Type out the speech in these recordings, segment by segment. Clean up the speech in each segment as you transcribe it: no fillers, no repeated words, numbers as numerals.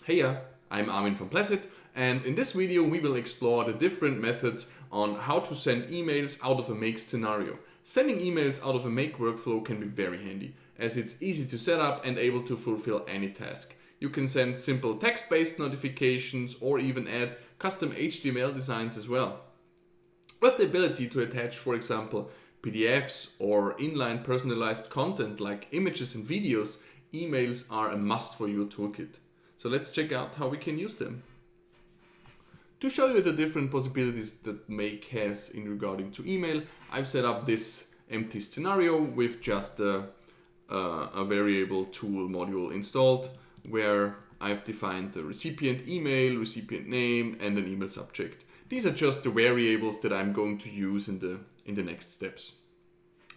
Heya, I'm Armin from Placid, and in this video we will explore the different methods on how to send emails out of a make scenario. Sending emails out of a make workflow can be very handy, as it's easy to set up and able to fulfill any task. You can send simple text-based notifications or even add custom HTML designs as well. With the ability to attach, for example, PDFs or inline personalized content like images and videos, emails are a must for your toolkit. So let's check out how we can use them. To show you the different possibilities that Make has in regarding to email, I've set up this empty scenario with just a variable tool module installed, where I've defined the recipient email, recipient name, and an email subject. These are just the variables that I'm going to use in the next steps.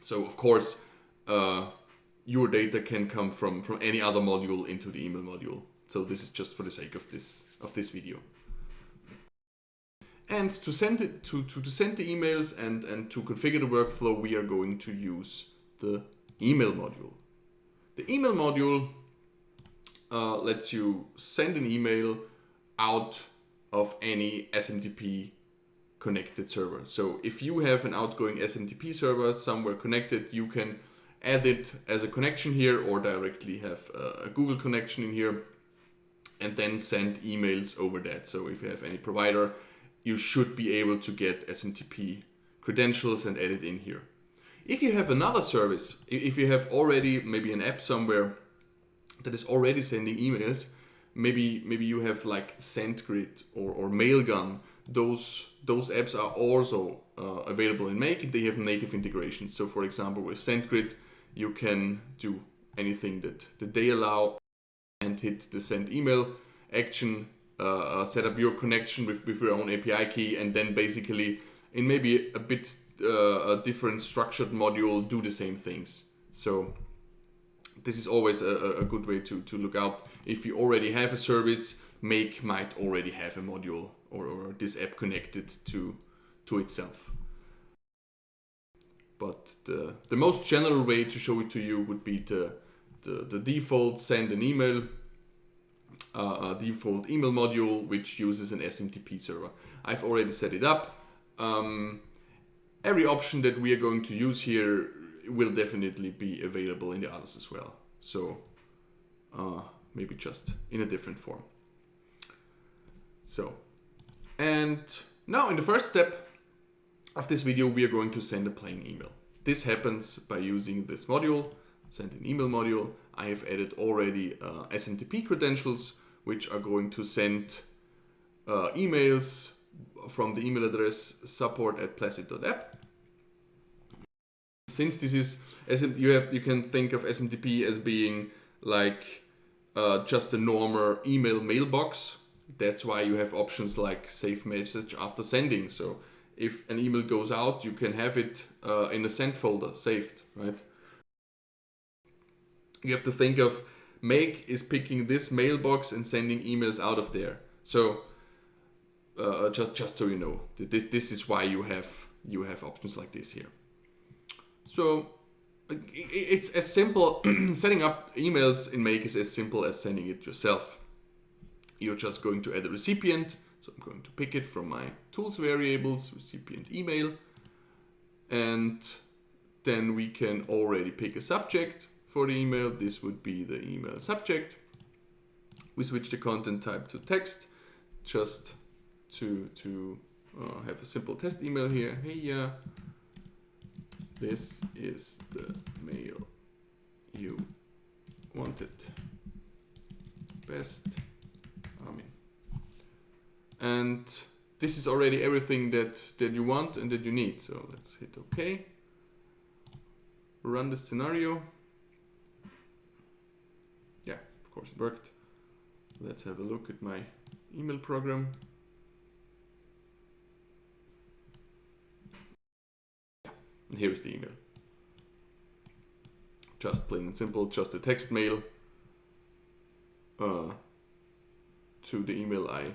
So of course, your data can come from any other module into the email module. So this is just for the sake of this video. And to send it to send the emails and to configure the workflow, we are going to use the email module. The email module lets you send an email out of any SMTP connected server. So if you have an outgoing SMTP server somewhere connected, you can add it as a connection here or directly have a Google connection in here and then send emails over that. So if you have any provider, you should be able to get SMTP credentials and add it in here. If you have another service, if you have already maybe an app somewhere that is already sending emails, maybe you have like SendGrid or Mailgun, those apps are also available in Make. They have native integrations. So for example, with SendGrid, you can do anything that they allow and hit the send email action, set up your connection with your own API key, and then basically in maybe a bit a different structured module do the same things. So this is always a good way to look out. If you already have a service, Make might already have a module or this app connected to itself. But the most general way to show it to you would be the default send an email, default email module, which uses an SMTP server. I've already set it up. Every option that we are going to use here will definitely be available in the others as well. So maybe just in a different form. So, and now in the first step of this video, we are going to send a plain email. This happens by using this module, send an email module. I have added already SMTP credentials, which are going to send emails from the email address support@placid.app. Since this is, you can think of SMTP as being like just a normal email mailbox. That's why you have options like save message after sending. So if an email goes out, you can have it in a sent folder saved, right? You have to think of Make is picking this mailbox and sending emails out of there. So just so you know, this is why you have options like this here. So it's as simple. Setting up emails in Make is as simple as sending it yourself. You're just going to add a recipient. So I'm going to pick it from my tools variables, recipient email. And then we can already pick a subject for the email. This would be the email subject. We switch the content type to text just to have a simple test email here. Hey, this is the mail you wanted. Best, Armin. And this is already everything that you want and that you need. So let's hit OK. Run the scenario. Yeah, of course it worked. Let's have a look at my email program. And here is the email. Just plain and simple, just a text mail to the email I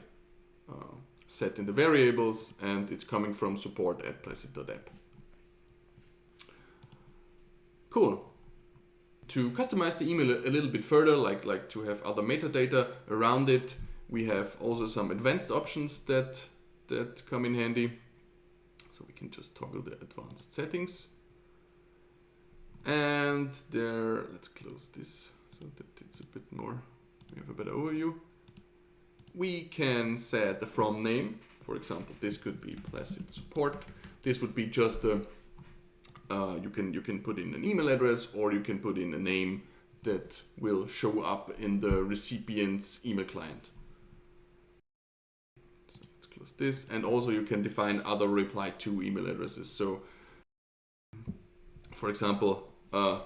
set in the variables, and it's coming from support@placid.app. Cool. To customize the email a little bit further, like to have other metadata around it, we have also some advanced options that come in handy. So we can just toggle the advanced settings. And there, let's close this so that it's a bit more, we have a better overview. We can set the from name. For example, this could be Placid support. This would be just a, you can put in an email address, or you can put in a name that will show up in the recipient's email client. So let's close this. And also you can define other reply to email addresses. So for example,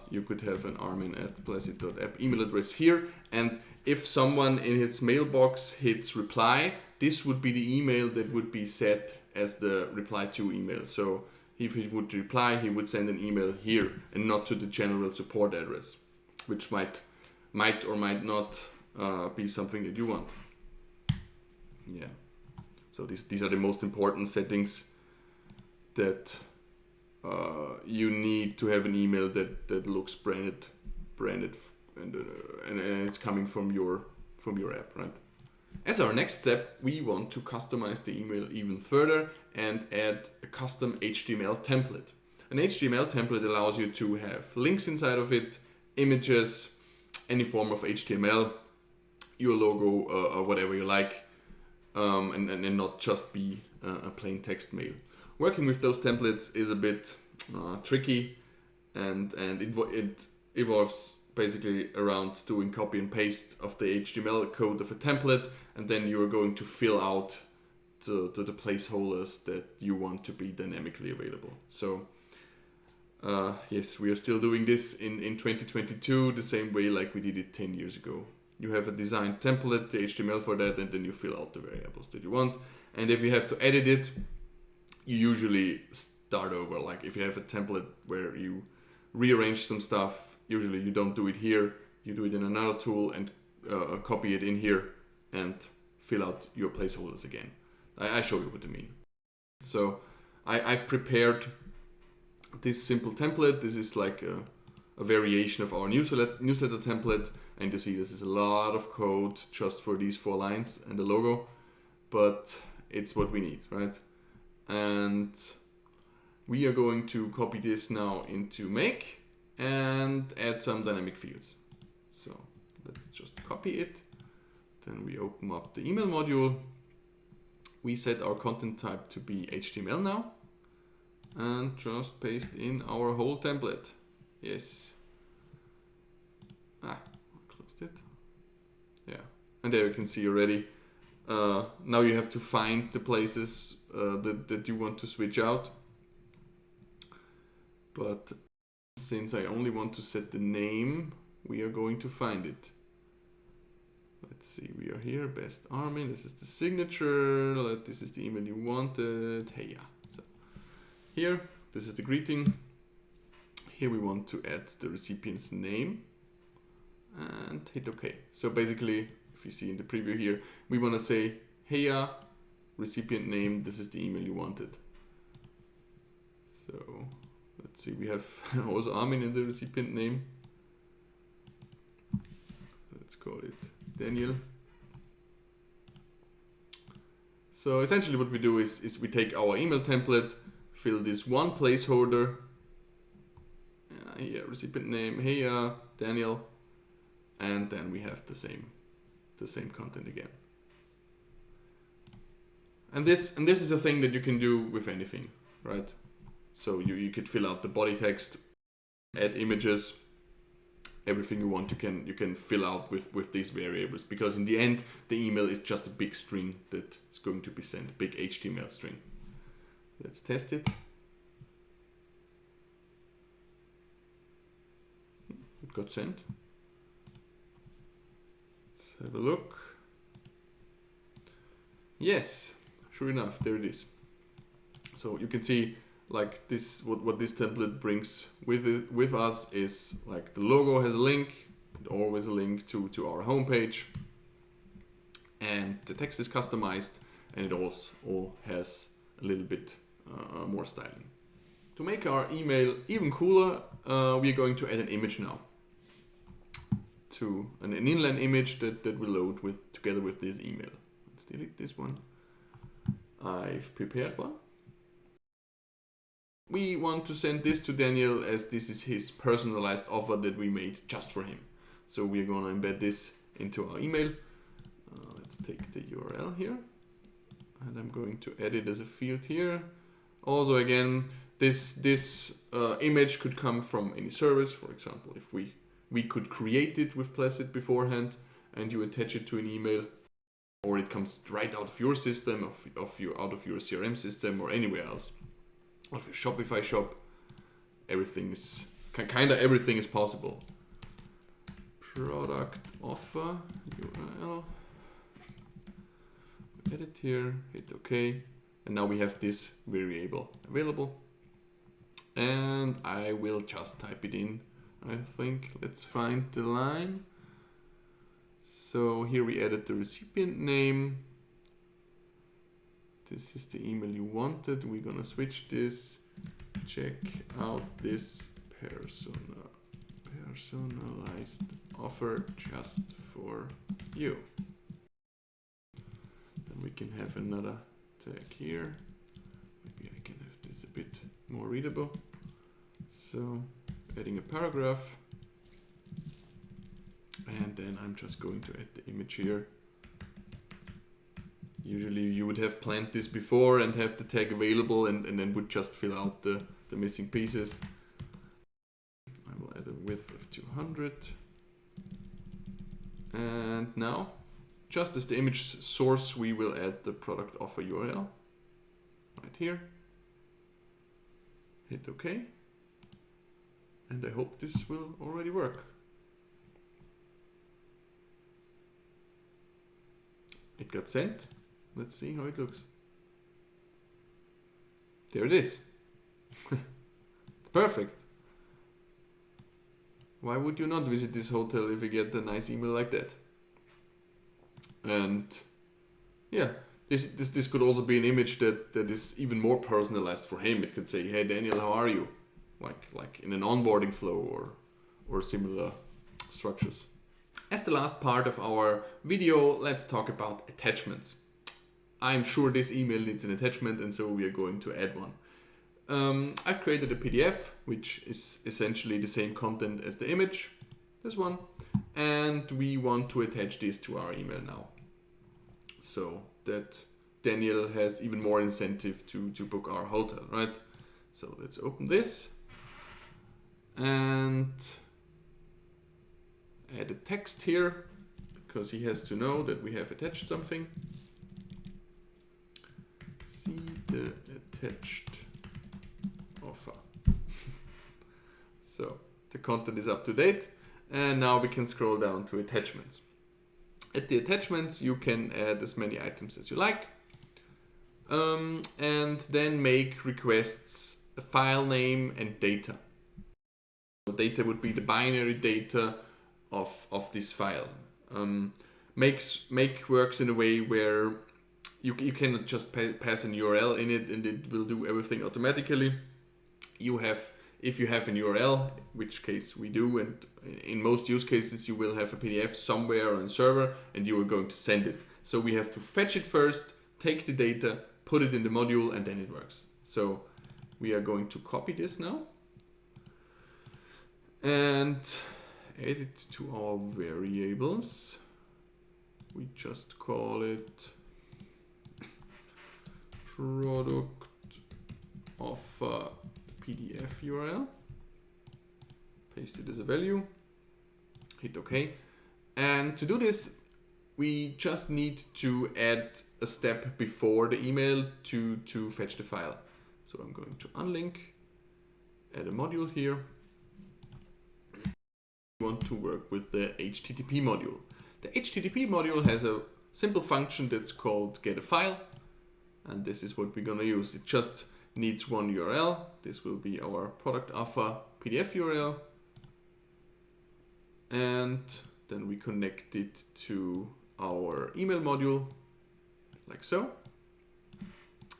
you could have an armin@placid.app email address here, and if someone in his mailbox hits reply, this would be the email that would be set as the reply to email. So if he would reply, he would send an email here and not to the general support address, which might or might not be something that you want. Yeah. So these are the most important settings that you need to have an email that looks branded, and it's coming from your app, right? As our next step, we want to customize the email even further and add a custom HTML template. An HTML template allows you to have links inside of it, images, any form of HTML, your logo, or whatever you like, and not just be a plain text mail. Working with those templates is a bit tricky, and it evolves basically around doing copy and paste of the HTML code of a template, and then you are going to fill out the placeholders that you want to be dynamically available. So yes, we are still doing this in 2022 the same way like we did it 10 years ago. You have a designed template, the HTML for that, and then you fill out the variables that you want. And if you have to edit it, you usually start over. Like if you have a template where you rearrange some stuff, usually you don't do it here, you do it in another tool and copy it in here and fill out your placeholders again. I show you what I mean. So I've prepared this simple template. This is like a variation of our newsletter template, and you see this is a lot of code just for these 4 lines and the logo, but it's what we need, right? And we are going to copy this now into Make and add some dynamic fields. So let's just copy it. Then we open up the email module. We set our content type to be HTML now, and just paste in our whole template. Yes. Closed it. Yeah, and there you can see already. Now you have to find the places that you want to switch out. But since I only want to set the name, we are going to find it. Let's see, we are here, best Armin, this is the signature, this is the email you wanted, hey yeah. So here, this is the greeting. Here we want to add the recipient's name and hit OK. So basically, if you see in the preview here, we want to say, hey yeah, recipient name, this is the email you wanted. So let's see, we have also Armin in the recipient name. Let's call it Daniel. So essentially what we do is we take our email template, fill this one placeholder, here recipient name, hey Daniel, and then we have the same content again. And this is a thing that you can do with anything, right? So you could fill out the body text, add images, everything you want you can fill out with these variables, because in the end the email is just a big string that is going to be sent, a big HTML string. Let's test it. It got sent. Let's have a look. Yes, sure enough, there it is. So you can see like this, what this template brings with us is like the logo has a link, always a link to our homepage, and the text is customized, and it also all has a little bit more styling. To make our email even cooler, we are going to add an image now, to an inline image that we load with together with this email. Let's delete this one. I've prepared one. We want to send this to Daniel as this is his personalized offer that we made just for him. So we're going to embed this into our email. Let's take the URL here. And I'm going to add it as a field here. Also, again, this image could come from any service. For example, if we could create it with Placid beforehand and you attach it to an email, or it comes right out of your system, out of your CRM system or anywhere else, of your Shopify shop. Everything is everything is possible. Product offer URL. Edit here, hit OK, and now we have this variable available. And I will just type it in. I think let's find the line. So here we added the recipient name. This is the email you wanted. We're gonna switch this. Check out this personalized offer just for you. Then we can have another tag here. Maybe I can have this a bit more readable. So adding a paragraph. And then I'm just going to add the image here. Usually you would have planned this before and have the tag available and then would just fill out the missing pieces. I will add a width of 200. And now, just as the image source, we will add the product offer URL right here. Hit OK. And I hope this will already work. It got sent. Let's see how it looks. There it is. It's perfect. Why would you not visit this hotel if you get a nice email like that? And yeah, this could also be an image that is even more personalized for him. It could say, hey Daniel, how are you? Like in an onboarding flow or similar structures. As the last part of our video, let's talk about attachments. I'm sure this email needs an attachment, and so we are going to add one. I've created a PDF, which is essentially the same content as the image, this one, and we want to attach this to our email now, so that Daniel has even more incentive to book our hotel, right? So let's open this and add a text here, because he has to know that we have attached something. See the attached offer. So the content is up to date, and now we can scroll down to attachments. At the attachments, you can add as many items as you like, and then make requests, a file name and data. Data would be the binary data of this file. Make works in a way where you cannot just pass an URL in it and it will do everything automatically. If you have an URL, which case we do, and in most use cases you will have a PDF somewhere on a server and you are going to send it. So we have to fetch it first, take the data, put it in the module, and then it works. So we are going to copy this now and add it to our variables. We just call it product offer PDF URL. Paste it as a value. Hit OK. And to do this, we just need to add a step before the email to fetch the file. So I'm going to unlink, add a module here. We want to work with the HTTP module. The HTTP module has a simple function that's called get a file, and this is what we're going to use. It just needs one URL. This will be our product offer PDF URL, and then we connect it to our email module like so.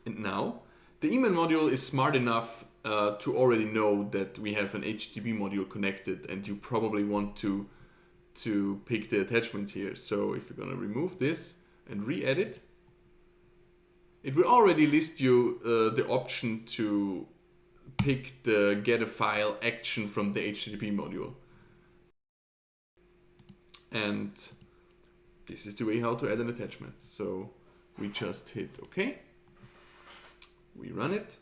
And now the email module is smart enough to already know that we have an HTTP module connected, and you probably want to to pick the attachments here. So if you're gonna remove this and re-edit, it will already list you the option to pick the get a file action from the HTTP module. And this is the way how to add an attachment. So we just hit OK. We run it.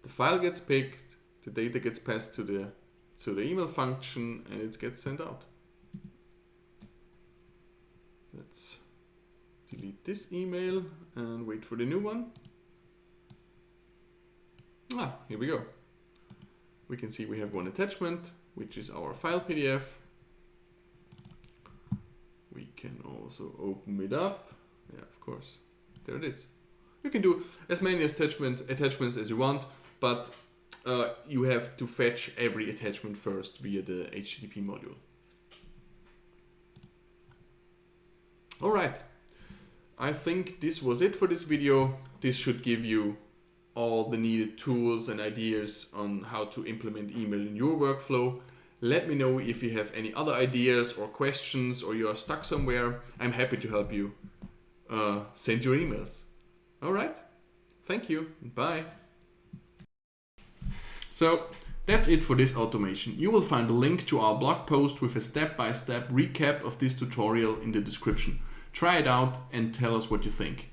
The file gets picked, the data gets passed to the email function, and it gets sent out. Let's delete this email and wait for the new one. Here we go. We can see we have one attachment, which is our file PDF. We can also open it up. Yeah, of course. There it is. You can do as many attachments as you want, but you have to fetch every attachment first via the HTTP module. All right. I think this was it for this video. This should give you all the needed tools and ideas on how to implement email in your workflow. Let me know if you have any other ideas or questions, or you are stuck somewhere. I'm happy to help you. Send your emails. All right. Thank you. Bye. So that's it for this automation. You will find a link to our blog post with a step-by-step recap of this tutorial in the description. Try it out and tell us what you think.